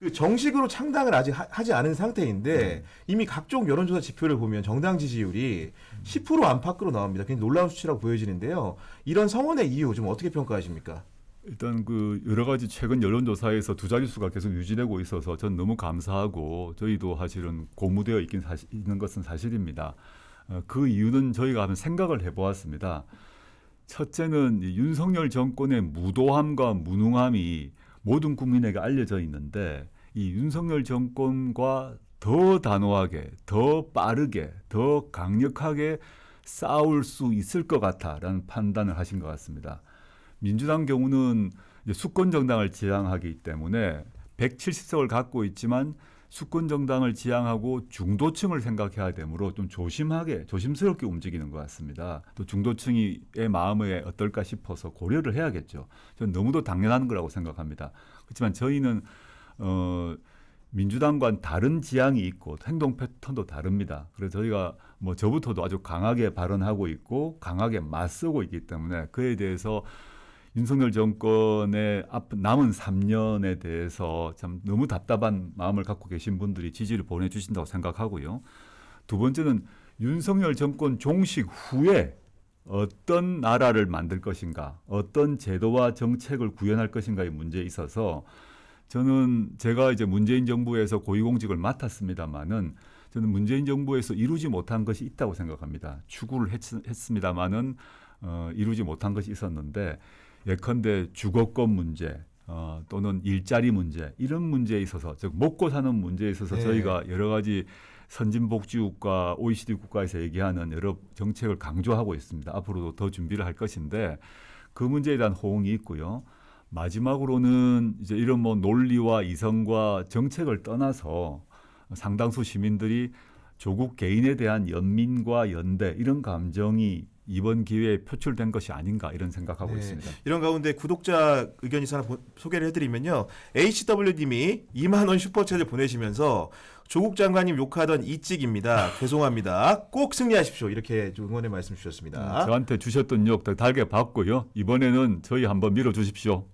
그 정식으로 창당을 아직 하지 않은 상태인데 이미 각종 여론조사 지표를 보면 정당 지지율이 10% 안팎으로 나옵니다. 굉장히 놀라운 수치라고 보여지는데요. 이런 성원의 이유 좀 어떻게 평가하십니까? 일단 그 여러 가지 최근 여론조사에서 두 자릿수가 계속 유지되고 있어서 전 너무 감사하고 저희도 사실은 고무되어 있는 것은 사실입니다. 그 이유는 저희가 한번 생각을 해보았습니다. 첫째는 이 윤석열 정권의 무도함과 무능함이 모든 국민에게 알려져 있는데 이 윤석열 정권과 더 단호하게, 더 빠르게, 더 강력하게 싸울 수 있을 것 같다라는 판단을 하신 것 같습니다. 민주당 경우는 이제 수권 정당을 지향하기 때문에 170석을 갖고 있지만 수권 정당을 지향하고 중도층을 생각해야 되므로 좀 조심스럽게 움직이는 것 같습니다. 또 중도층의 마음에 어떨까 싶어서 고려를 해야겠죠. 저는 너무도 당연한 거라고 생각합니다. 그렇지만 저희는 민주당과는 다른 지향이 있고 행동 패턴도 다릅니다. 그래서 저희가 뭐 저부터도 아주 강하게 발언하고 있고 강하게 맞서고 있기 때문에 그에 대해서 윤석열 정권의 남은 3년에 대해서 참 너무 답답한 마음을 갖고 계신 분들이 지지를 보내주신다고 생각하고요. 두 번째는 윤석열 정권 종식 후에 어떤 나라를 만들 것인가, 어떤 제도와 정책을 구현할 것인가의 문제에 있어서 저는 제가 이제 문재인 정부에서 고위공직을 맡았습니다마는 저는 문재인 정부에서 이루지 못한 것이 있다고 생각합니다. 추구를 했습니다마는 이루지 못한 것이 있었는데 예컨대 주거권 문제 또는 일자리 문제 이런 문제에 있어서 즉 먹고 사는 문제에 있어서 네. 저희가 여러 가지 선진복지국가 OECD 국가에서 얘기하는 여러 정책을 강조하고 있습니다. 앞으로도 더 준비를 할 것인데 그 문제에 대한 호응이 있고요. 마지막으로는 이제 이런 뭐 논리와 이성과 정책을 떠나서 상당수 시민들이 조국 개인에 대한 연민과 연대 이런 감정이 이번 기회에 표출된 것이 아닌가 이런 생각하고 네. 있습니다. 이런 가운데 구독자 의견이 하나 소개를 해드리면요. HW님이 2만 원 슈퍼챗을 보내시면서 조국 장관님 욕하던 이찍입니다. 죄송합니다. 꼭 승리하십시오. 이렇게 좀 응원의 말씀 주셨습니다. 저한테 주셨던 욕 더 달게 받고요. 이번에는 저희 한번 밀어주십시오.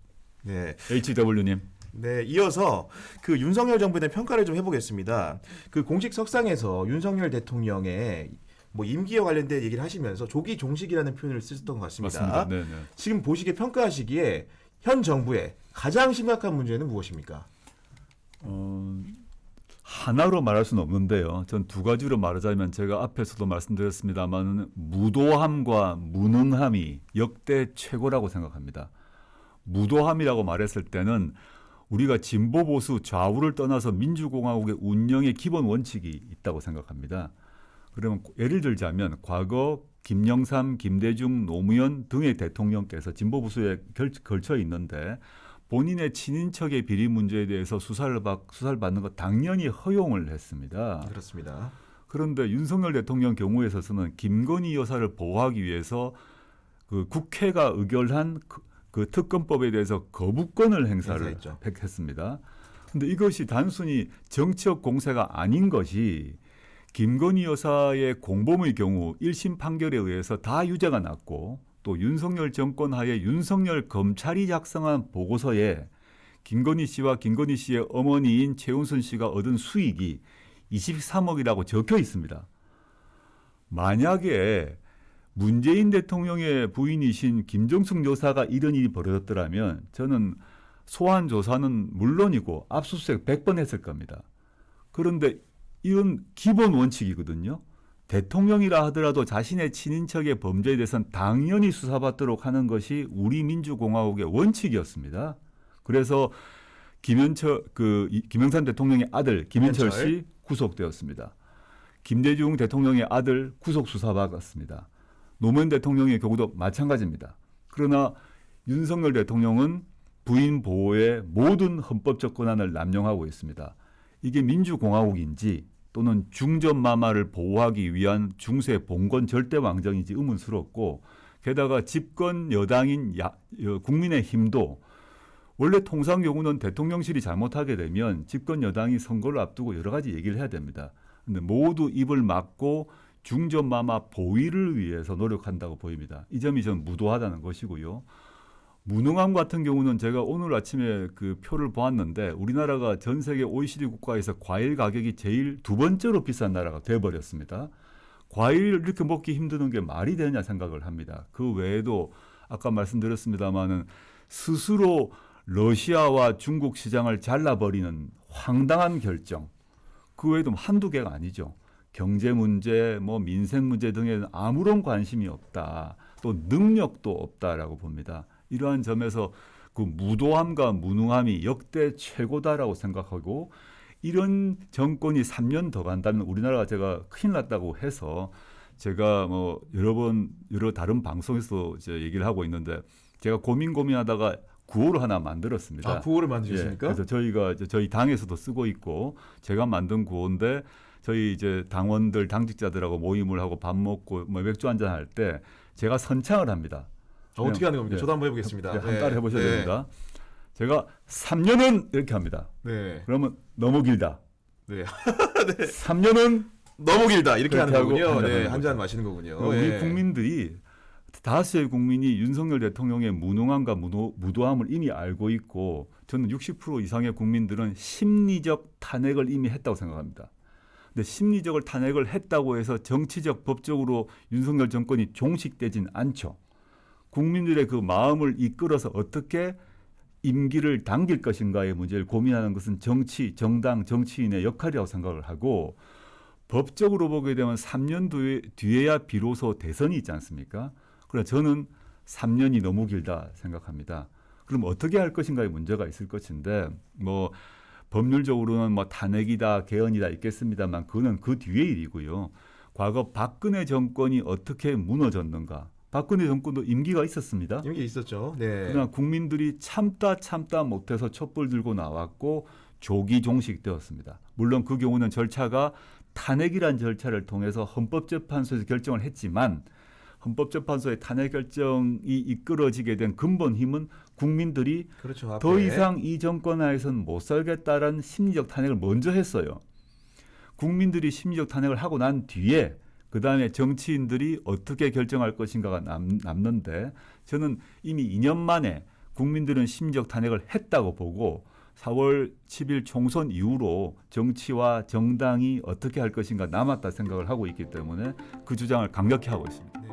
네. HW님. 네, 이어서 그 윤석열 정부에 대한 평가를 좀 해보겠습니다. 그 공식 석상에서 윤석열 대통령의 뭐 임기와 관련된 얘기를 하시면서 조기 종식이라는 표현을 쓰셨던 것 같습니다. 맞습니다. 네. 지금 보시기에 평가하시기에 현 정부의 가장 심각한 문제는 무엇입니까? 하나로 말할 수는 없는데요. 전 두 가지로 말하자면 제가 앞에서도 말씀드렸습니다만 무도함과 무능함이 역대 최고라고 생각합니다. 무도함이라고 말했을 때는 우리가 진보 보수 좌우를 떠나서 민주공화국의 운영의 기본 원칙이 있다고 생각합니다. 그러면 예를 들자면 과거 김영삼, 김대중, 노무현 등의 대통령께서 진보 보수에 걸쳐 있는데 본인의 친인척의 비리 문제에 대해서 수사를 받는 것 당연히 허용을 했습니다. 그렇습니다. 그런데 윤석열 대통령 경우에 있어서는 김건희 여사를 보호하기 위해서 그 국회가 의결한 그 특검법에 대해서 거부권을 행사를 했습니다. 그런데 이것이 단순히 정치적 공세가 아닌 것이 김건희 여사의 공범의 경우 1심 판결에 의해서 다 유죄가 났고 또 윤석열 정권 하에 윤석열 검찰이 작성한 보고서에 김건희 씨와 김건희 씨의 어머니인 최은순 씨가 얻은 수익이 23억이라고 적혀 있습니다. 만약에 문재인 대통령의 부인이신 김정숙 여사가 이런 일이 벌어졌더라면 저는 소환 조사는 물론이고 압수수색 100번 했을 겁니다. 그런데 이건 기본 원칙이거든요. 대통령이라 하더라도 자신의 친인척의 범죄에 대해서는 당연히 수사받도록 하는 것이 우리 민주공화국의 원칙이었습니다. 그래서 김영삼 대통령의 아들 김현철 씨 구속되었습니다. 김대중 대통령의 아들 구속 수사받았습니다. 노무현 대통령의 경우도 마찬가지입니다. 그러나 윤석열 대통령은 부인 보호의 모든 헌법적 권한을 남용하고 있습니다. 이게 민주공화국인지 또는 중전마마를 보호하기 위한 중세 봉건 절대왕정인지 의문스럽고 게다가 집권 여당인 국민의힘도 원래 통상 경우는 대통령실이 잘못하게 되면 집권 여당이 선거를 앞두고 여러 가지 얘기를 해야 됩니다. 그런데 모두 입을 막고 중전마마 보위를 위해서 노력한다고 보입니다. 이 점이 좀 무도하다는 것이고요. 무능함 같은 경우는 제가 오늘 아침에 그 표를 보았는데 우리나라가 전 세계 OECD 국가에서 과일 가격이 제일 두 번째로 비싼 나라가 돼버렸습니다. 과일을 이렇게 먹기 힘드는 게 말이 되냐 생각을 합니다. 그 외에도 아까 말씀드렸습니다마는 스스로 러시아와 중국 시장을 잘라버리는 황당한 결정. 그 외에도 한두 개가 아니죠. 경제 문제, 뭐 민생 문제 등에는 아무런 관심이 없다. 또 능력도 없다라고 봅니다. 이러한 점에서 그 무도함과 무능함이 역대 최고다라고 생각하고 이런 정권이 3년 더 간다면 우리나라가 제가 큰일 났다고 해서 제가 뭐 여러 다른 방송에서 이제 얘기를 하고 있는데 제가 고민하다가 구호를 하나 만들었습니다. 아, 구호를 만드셨습니까? 그래서 저희가 이제 저희 당에서도 쓰고 있고 제가 만든 구호인데 저희 이제 당원들 당직자들하고 모임을 하고 밥 먹고 뭐 맥주 한잔 할 때 제가 선창을 합니다. 어떻게 하는 겁니까? 네. 저도 한번 해보겠습니다. 한 달 해보셔야 네. 됩니다. 제가 3년은 이렇게 합니다. 네. 그러면 너무 길다. 네. 3년은 너무 길다 이렇게 하는 그렇게 거군요. 하고 네, 한잔 한 잔 마시는 거군요. 우리 예. 국민들이 다수의 국민이 윤석열 대통령의 무능함과 무도함을 이미 알고 있고 저는 60% 이상의 국민들은 심리적 탄핵을 이미 했다고 생각합니다. 근데 심리적을 탄핵을 했다고 해서 정치적 법적으로 윤석열 정권이 종식되진 않죠. 국민들의 그 마음을 이끌어서 어떻게 임기를 당길 것인가의 문제를 고민하는 것은 정치, 정당, 정치인의 역할이라고 생각을 하고 법적으로 보게 되면 3년 뒤에야 비로소 대선이 있지 않습니까? 그래서 저는 3년이 너무 길다 생각합니다. 그럼 어떻게 할 것인가의 문제가 있을 것인데 뭐 법률적으로는 뭐 탄핵이다, 개헌이다 있겠습니다만 그거는 그 뒤의 일이고요. 과거 박근혜 정권이 어떻게 무너졌는가? 박근혜 정권도 임기가 있었습니다. 이게 있었죠. 네. 그러나 국민들이 참다 못해서 촛불 들고 나왔고 조기 종식되었습니다. 물론 그 경우는 절차가 탄핵이란 절차를 통해서 헌법재판소에서 결정을 했지만 헌법재판소의 탄핵 결정이 이끌어지게 된 근본 힘은 국민들이 그렇죠. 앞에. 더 이상 이 정권 하에서는 못 살겠다라는 심리적 탄핵을 먼저 했어요. 국민들이 심리적 탄핵을 하고 난 뒤에 그다음에 정치인들이 어떻게 결정할 것인가가 남는데 저는 이미 2년 만에 국민들은 심리적 탄핵을 했다고 보고 4월 10일 총선 이후로 정치와 정당이 어떻게 할 것인가 남았다 생각을 하고 있기 때문에 그 주장을 강력히 하고 있습니다.